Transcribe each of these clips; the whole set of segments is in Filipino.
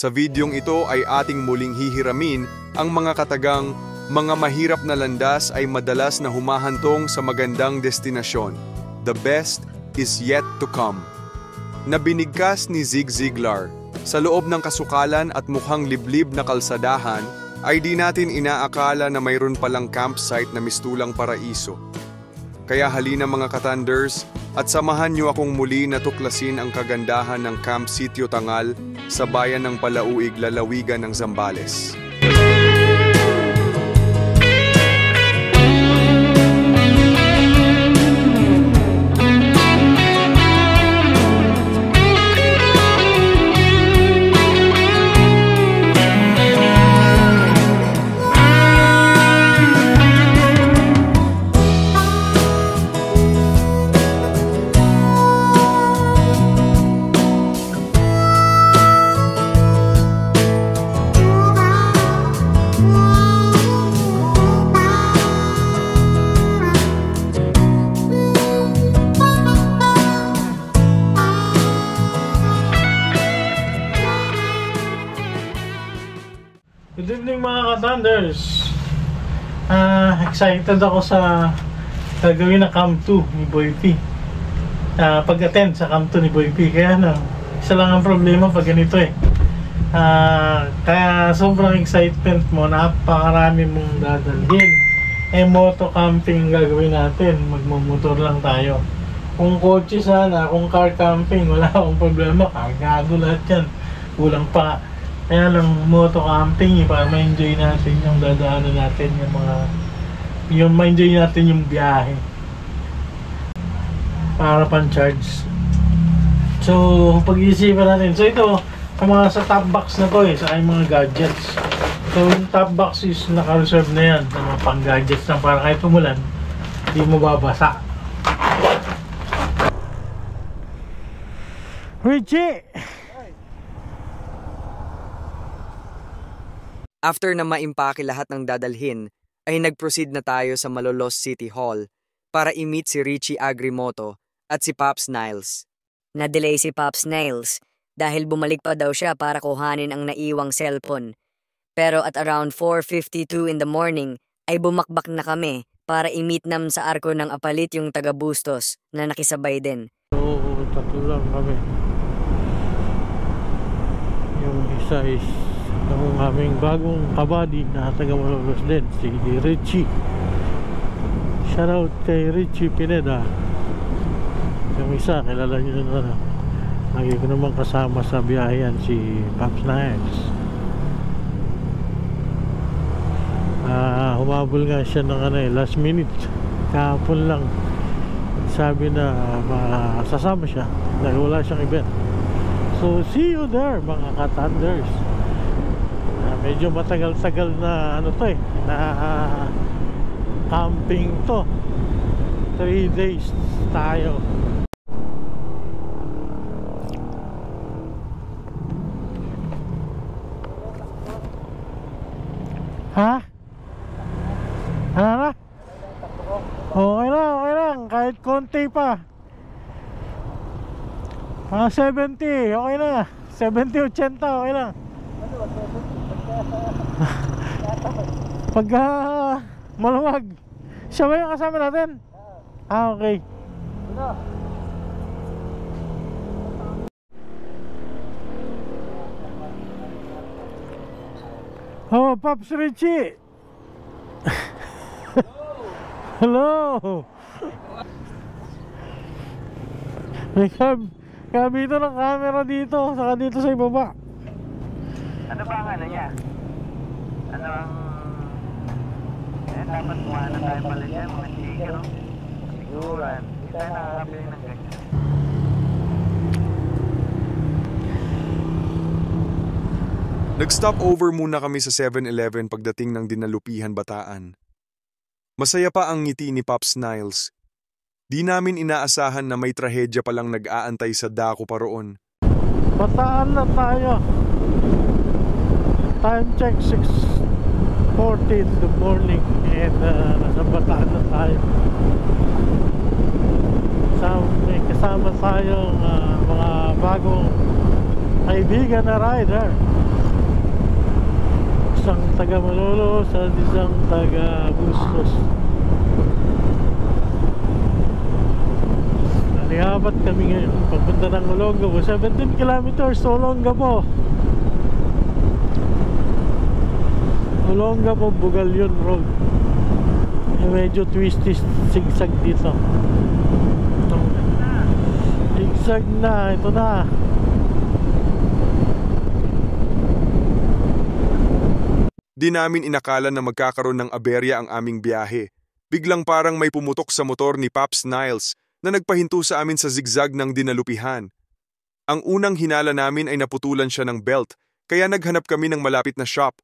Sa videong ito ay ating muling hihiramin ang mga katagang mga mahirap na landas ay madalas na humahantong sa magandang destinasyon. The best is yet to come. Na binigkas ni Zig Ziglar, sa loob ng kasukalan at mukhang liblib na kalsadahan, ay di natin inaakala na mayroon palang campsite na mistulang paraiso. Kaya halina mga katanders, at samahan niyo akong muli na tuklasin ang kagandahan ng Camp Sitio Tangal sa bayan ng Palauig, lalawigan ng Zambales. Good evening mga ka-Thunders. Excited ako sa gagawin na Camp 2 ni Boy P. Pag-attend sa Camp 2 ni Boy P. Kaya isa lang ang problema pag ganito eh. Kaya sobrang excitement mo, napakarami mong dadalhin. Moto camping gagawin natin, magmumotor lang tayo. Kung kotse sana, kung car camping, wala akong problema, kargado lahat yan, kulang pa. Kaya lang moto camping para ma-enjoy natin yung dadaanan natin, yung ma-enjoy natin yung biyahe para pan-charge. So pag-iisipan natin, so ito ang mga sa top box na to sa aking mga gadgets. So yung top box is naka-reserve na yan sa mga pang-gadgets na para kahit umulan hindi mo babasa. Richie! After na maimpake lahat ng dadalhin, ay nag-proceed na tayo sa Malolos City Hall para i-meet si Richie Agrimoto at si Pops Niles. Na-delay si Pops Niles dahil bumalik pa daw siya para kuhanin ang naiwang cellphone. Pero at around 4:52 in the morning ay bumakbak na kami para i-meet nam sa arko ng Apalit yung taga Bustos na nakisabay din. Oo, tatlo lang kami. Yung isa is ang aming bagong kabady na taga Malolos din, si Richie. Shoutout kay Richie Pineda. Yung isa, kilala nyo na lagi ko naman kasama sa biyahe yan, si Pops Niles. Humabol nga siya ng last minute, kahapon lang. Sabi na sasama siya dahil wala siyang event. So see you there mga ka-Thunders. Medyo matagal-tagal na na camping to. 3 days tayo. Ha? Ano na? Okay lang, kahit konti pa. Mga 70, okay na. 70-80, okay lang. Pagka maluwag. Siya ba yung kasama natin? Okay. Oh, Pops Richie. Hello. May kabito ng camera dito, saka dito sa ibaba. Ano ba ang ano niya? Ano ang... dapat kuha na tayo pala dyan, mga sticker, no? Siguran. Hindi tayo nakakabili ng ganyan. Nag-stop over muna kami sa 7-Eleven pagdating ng Dinalupihan, Bataan. Masaya pa ang ngiti ni Pops Niles. Di namin inaasahan na may trahedya palang nag-aantay sa dako pa roon. Bataan na tayo. Time check 6:40 in the morning and nasa Bataan na tayo. May kasama tayong mga bagong kaibigan na rider. Isang taga Malolos at isang taga Bustos. Nalihabat kami ngayon papunta ng Olongapo. 17 kilometers to Olongapo. Olongapo Bugalyon Road. Medyo twisty zigzag dito. Zigzag na, ito na. Di namin inakala na magkakaroon ng aberya ang aming biyahe. Biglang parang may pumutok sa motor ni Pops Niles na nagpahinto sa amin sa zigzag ng dinalupihan. Ang unang hinala namin ay naputulan siya ng belt, kaya naghanap kami ng malapit na shop.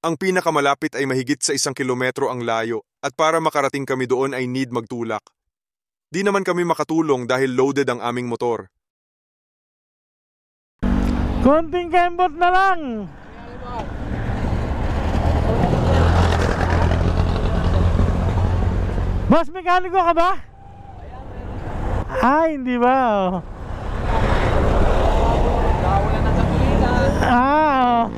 Ang pinakamalapit ay mahigit sa 1 kilometro ang layo at para makarating kami doon ay need magtulak. Di naman kami makatulong dahil loaded ang aming motor. Konting kembot na lang. Boss, mekaniko ka ba? Ay, hindi ba? Ah,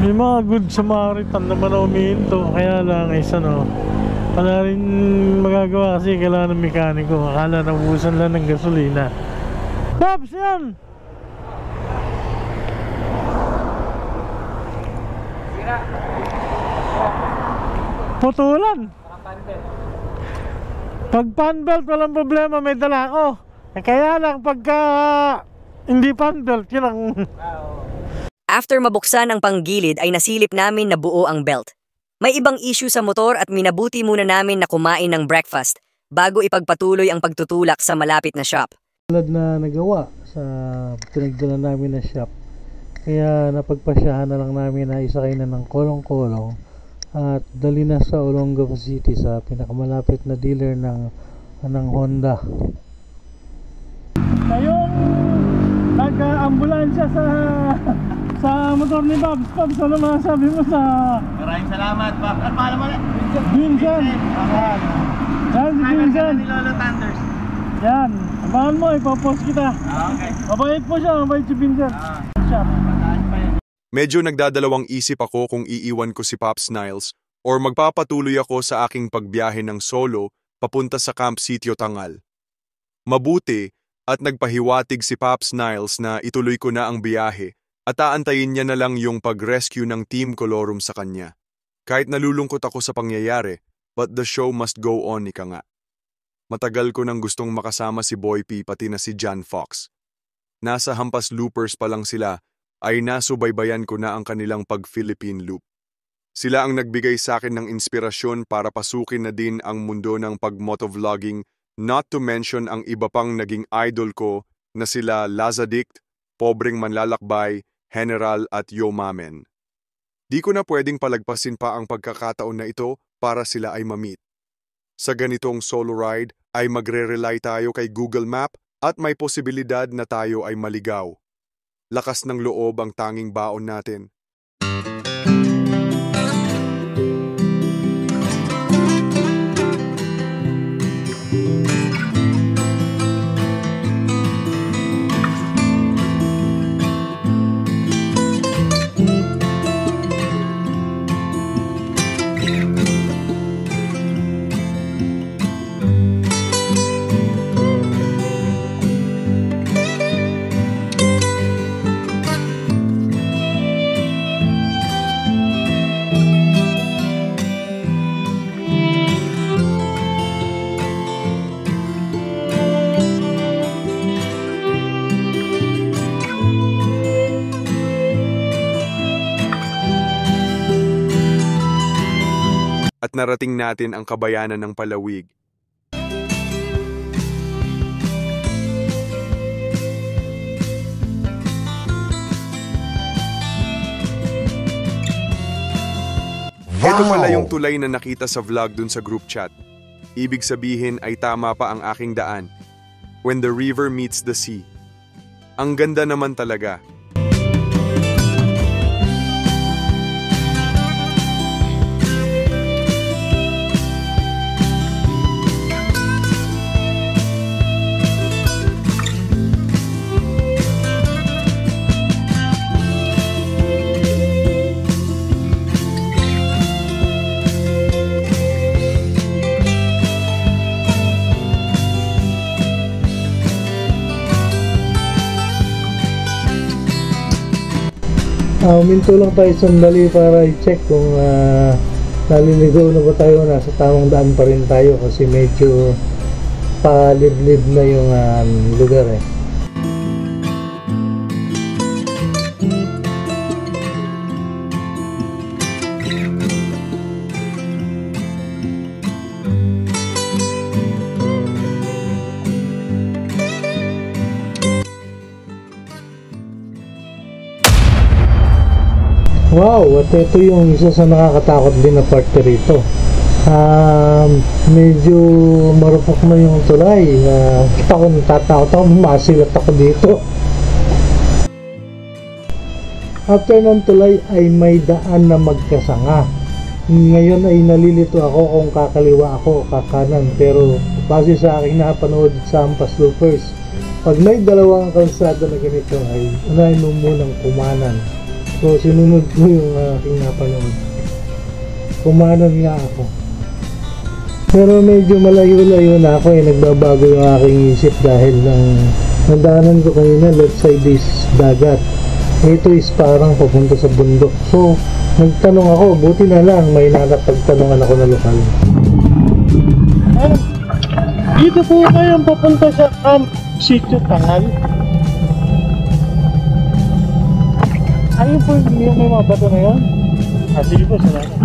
may mga good Samaritan naman na umihinto. Kaya lang is wala rin magagawa kasi kailangan ng mekaniko. Akala nabuhusan lang ng gasolina. Pops, yan! Putulan. Pag panbelt walang problema, may dala ko. Kaya lang pagka hindi panbelt, yun ang... After mabuksan ang panggilid ay nasilip namin na buo ang belt. May ibang issue sa motor at minabuti muna namin na kumain ng breakfast bago ipagpatuloy ang pagtutulak sa malapit na shop. Tulad na nagawa sa pinagdala namin na shop, kaya napagpasyahan na lang namin na isakay na ng kolong-kolong at dali na sa Olongapo City sa pinakamalapit na dealer ng Honda. Kayong nag-ambulansya sa motor ni Babs. Babs, ano masasabi mo sa... Maraming salamat, Bob. At paano mo ulit? Vincent! Yan si Vincent! Ni Lolo Thunders. Yan, amahan mo, ipapost kita. Okay. Mabait po siya, mabait si Vincent. Shop. Pataan pa yan. Medyo nagdadalawang isip ako kung iiwan ko si Pops Niles or magpapatuloy ako sa aking pagbiyahe ng solo papunta sa Camp Sitio Tangal. Mabuti at nagpahiwatig si Pops Niles na ituloy ko na ang biyahe at aantayin niya na lang yung pag-rescue ng Team Colorum sa kanya. Kahit nalulungkot ako sa pangyayari, but the show must go on, ika nga. Matagal ko nang gustong makasama si Boy P pati na si John Fox. Nasa Hampas Loopers pa lang sila ay nasubaybayan ko na ang kanilang pag-Philippine Loop. Sila ang nagbigay sa akin ng inspirasyon para pasukin na din ang mundo ng pag-motovlogging, not to mention ang iba pang naging idol ko na sila Lazadict, Pobreng Manlalakbay, General at Yo Mamen. Di ko na pwedeng palagpasin pa ang pagkakataon na ito para sila ay ma-meet. Sa ganitong solo ride ay magre-rely tayo kay Google Map at may posibilidad na tayo ay maligaw. Lakas ng loob ang tanging baon natin. At narating natin ang kabayanan ng Palawig. Ito pala yung tulay na nakita sa vlog dun sa group chat. Ibig sabihin ay tama pa ang aking daan. When the river meets the sea. Ang ganda naman talaga. Huminto lang tayo sandali para i-check kung naliligaw na ba tayo, nasa tamang daan pa rin tayo kasi medyo palib-lib na yung lugar eh. Wow, at ito yung isa sa nakakatakot din na parte rito. Medyo marupok na yung tulay. Kita ko natatakot ako, masilat ako dito. After ng tulay ay may daan na magkasanga. Ngayon ay nalilito ako kung kakaliwa ako, kakanan. Pero base sa aking napanood sa Ampas Loopers, pag may dalawang kalsada na ganito ay unahin mo munang kumanan. So sinunod ko yung aking napanood. Kumanan nga ako. Pero medyo malayo-layo na ako eh. Nagbabago yung aking isip dahil nadaanan ko kanina left side is dagat. Ito is parang papunta sa bundok. So nagtanong ako, buti na lang may napagtanungan ako na lokal. Dito po kayong papunta sa Camp Sitio Tangal. Ayun po yung may mga bato na yun? Sige po, salamat.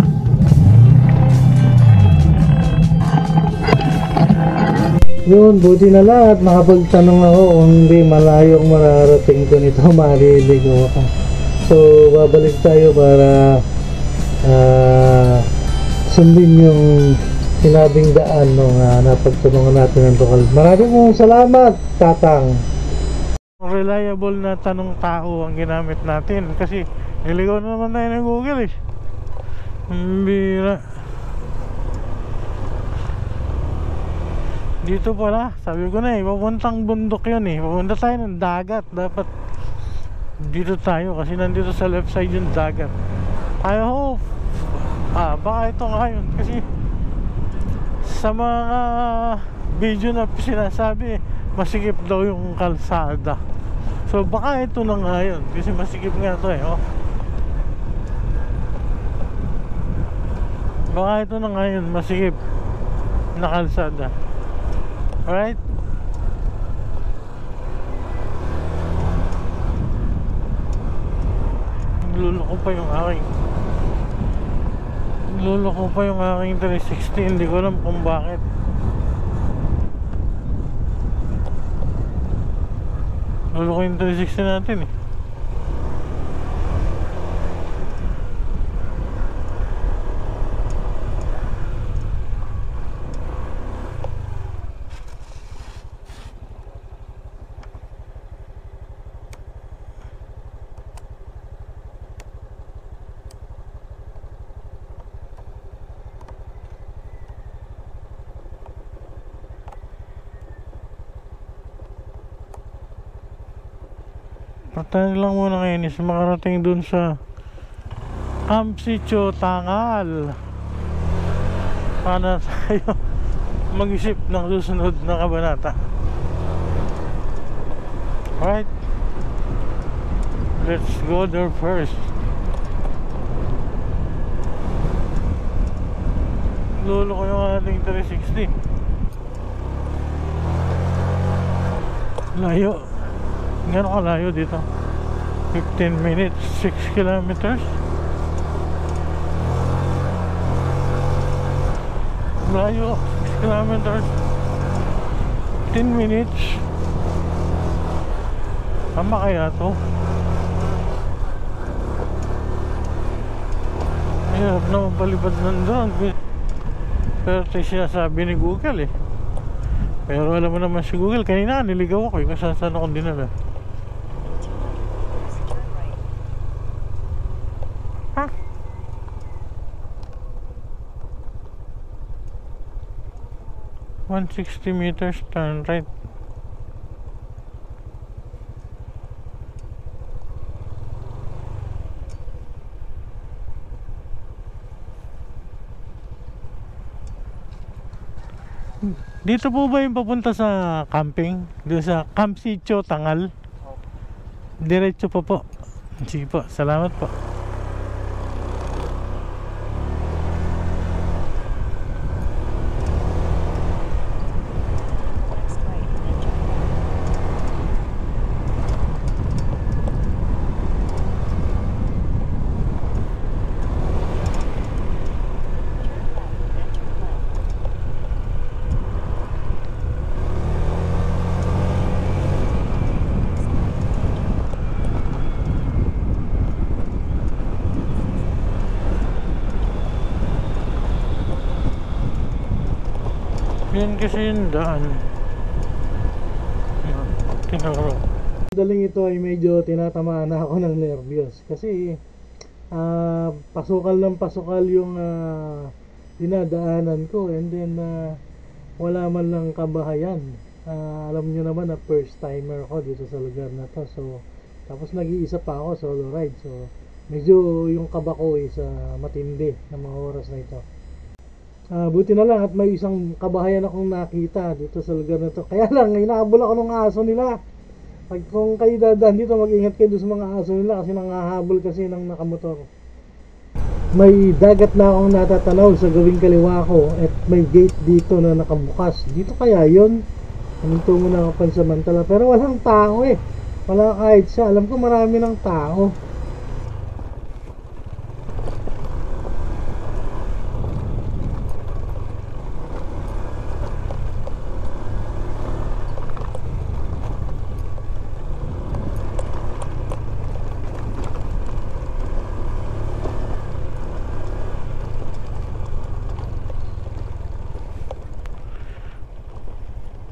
Yun, buti na lang at makapagtanong ako kung hindi malayo ang mararating ko nito, mariligaw ako. So, babalik tayo para sundin yung sinabing daan nung napagtanungan natin ng lokal. Maraming salamat, Tatang! Reliable na tanong tao ang ginamit natin kasi niligaw na naman tayo ng Google eh. Bira. Dito pala, sabi ko na eh, papuntang bundok yun eh. Papunta tayo ng dagat. Dapat dito tayo kasi nandito sa left side yung dagat. I hope baka ito nga yun kasi sa mga video na sinasabi masikip daw yung kalsada. So baka ito na nga yun kasi masikip nga ito eh, oh. Baka ito na nga yun, masikip na kalsada. Alright? Nagluloko pa yung aking 360. Hindi ko alam kung bakit. Luloko yung 360 natin eh. Patayin lang muna ngayon is makarating dun sa Camp Sitio Tangal. Para tayo mag-isip ng susunod na kabanata. Alright, let's go there first. Lolo ko yung ating 360. Layo. Gano'n kalayo dito? 15 minutes, 6 kilometers. Layo, 6 kilometers, 10 minutes. Tama kaya to? Hirap naman palipad nandun. Pero ito siya sabi ni Google eh. Pero alam mo naman si Google, kanina niligaw ako eh, kasi saan akong dinala. Ha? $160 meters, turn right. Dito po ba yung papunta sa camping? Dito sa Camp Sitio Tangal? Diretso po po. Sige po, salamat po. Yan kasi yung daan. Tinuro. Daling ito ay medyo tinatamaan na ako ng nervyos. Kasi pasukal ng pasukal yung dinadaanan ko. And then wala man lang kabahayan. Alam nyo naman na first timer ko dito sa lugar na to. So, tapos nag-iisa pa ako solo ride. So, medyo yung kaba ko is matindi ng mga oras na ito. Buti na lang at may isang kabahayan akong nakita dito sa lugar na to. Kaya lang, inaabol ako ng aso nila. Pag kung kayo dadaan dito, mag-ingat kayo sa mga aso nila kasi nangahabol kasi ng nakamotor. May dagat na akong natatanaw sa gawing kaliwa ko at may gate dito na nakabukas. Dito kaya yun? Tumungo na ako pansamantala. Pero walang tao eh. Wala kahit siya. Alam ko marami ng tao.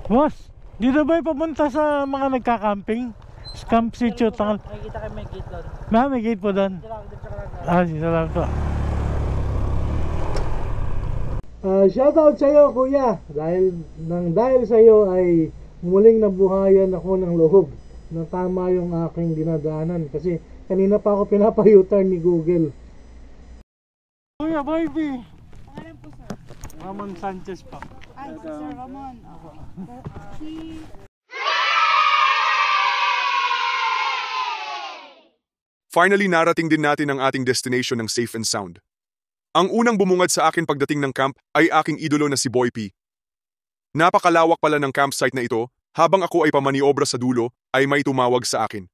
Boss, dito ba papunta sa mga nagka-camping? Camp Sitio Tangal. Nakikita kayo may gate doon. May gate po doon. Salamat po. Shoutout sa iyo, kuya. Dahil sa iyo ay muling nabuhayan ako ng loob na tama yung aking dinadaanan kasi kanina pa ako pinapayutan ni Google. Kuya, baby. Pangalan po, sir? Ramon Sanchez pa. Ay, si Sir Ramon. Finally, narating din natin ang ating destination ng safe and sound. Ang unang bumungad sa akin pagdating ng camp ay aking idolo na si Boy P. Napakalawak pala ng campsite na ito, habang ako ay pamaniobra sa dulo, ay may tumawag sa akin.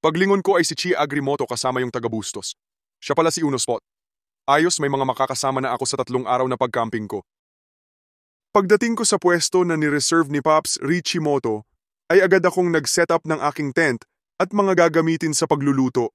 Paglingon ko ay si Chi Agrimoto kasama yung taga-Bustos. Siya pala si Uno Spot. Ayos, may mga makakasama na ako sa 3 araw na pagcamping ko. Pagdating ko sa pwesto na ni-reserve ni Pops Richie Moto, ay agad akong nag-set up ng aking tent at mga gagamitin sa pagluluto.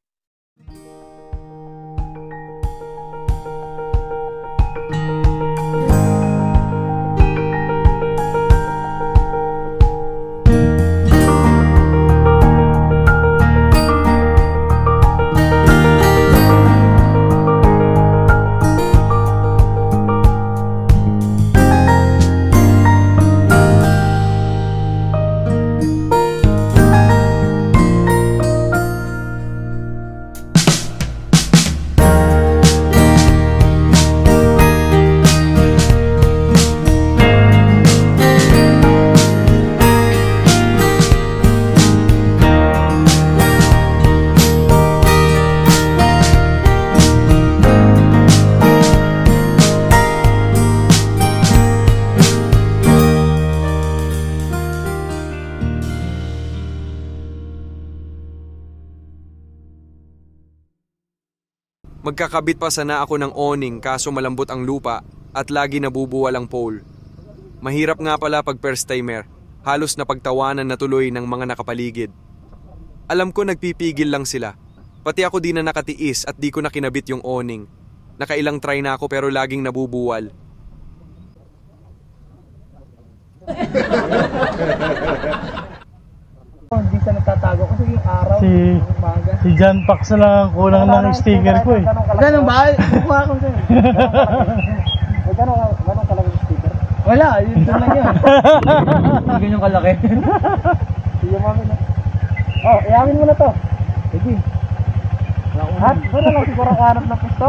Magkakabit pa sana ako ng awning kaso malambot ang lupa at lagi nabubuwal ang pole. Mahirap nga pala pag first timer, halos napagtawanan na tuloy ng mga nakapaligid. Alam ko nagpipigil lang sila, pati ako di na nakatiis at di ko na kinabit yung awning. Nakailang try na ako pero laging nabubuwal. Hindi siya nagtatago kasi yung araw, Si- yung umaga. Si John Pax na lang ang kulang ng sticker ko eh. Ganun ba? Kukuha ko sa'yo. Ganun kalaki yung sticker? Wala, yun doon lang yun. Hindi ganyan kalaki. Sige mami na. Oh, iyamin mo na to. Sige. Hat, doon na lang siguro kahanap na pisto.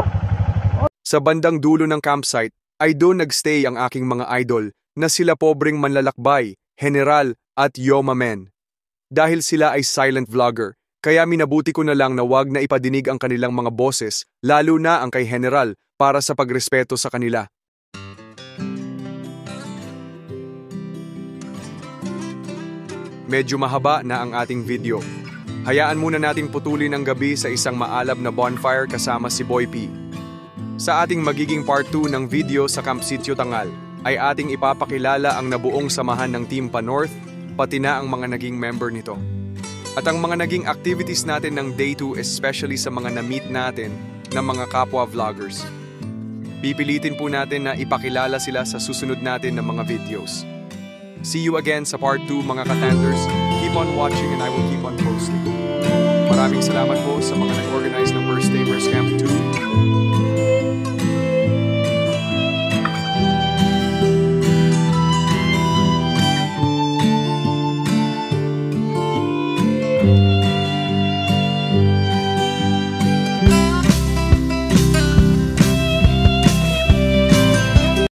Sa bandang dulo ng campsite ay doon nagstay ang aking mga idol na sila pobreng manlalakbay, General at Yoma Men. Dahil sila ay silent vlogger, Kaya minabuti ko na lang na wag na ipadinig ang kanilang mga boses, lalo na ang kay General, para sa pagrespeto sa kanila. Medyo mahaba na ang ating video. Hayaan muna nating putulin ang gabi sa isang maalab na bonfire kasama si Boy P. Sa ating magiging part 2 ng video sa Camp Sitio Tangal, ay ating ipapakilala ang nabuong samahan ng Team Pa-North, pati na ang mga naging member nito. At ang mga naging activities natin ng Day 2, especially sa mga na-meet natin na mga kapwa vloggers. Pipilitin po natin na ipakilala sila sa susunod natin ng mga videos. See you again sa part 2 mga katanders. Keep on watching and I will keep on posting. Maraming salamat po sa mga nag-organize ng First Tamers Camp 2.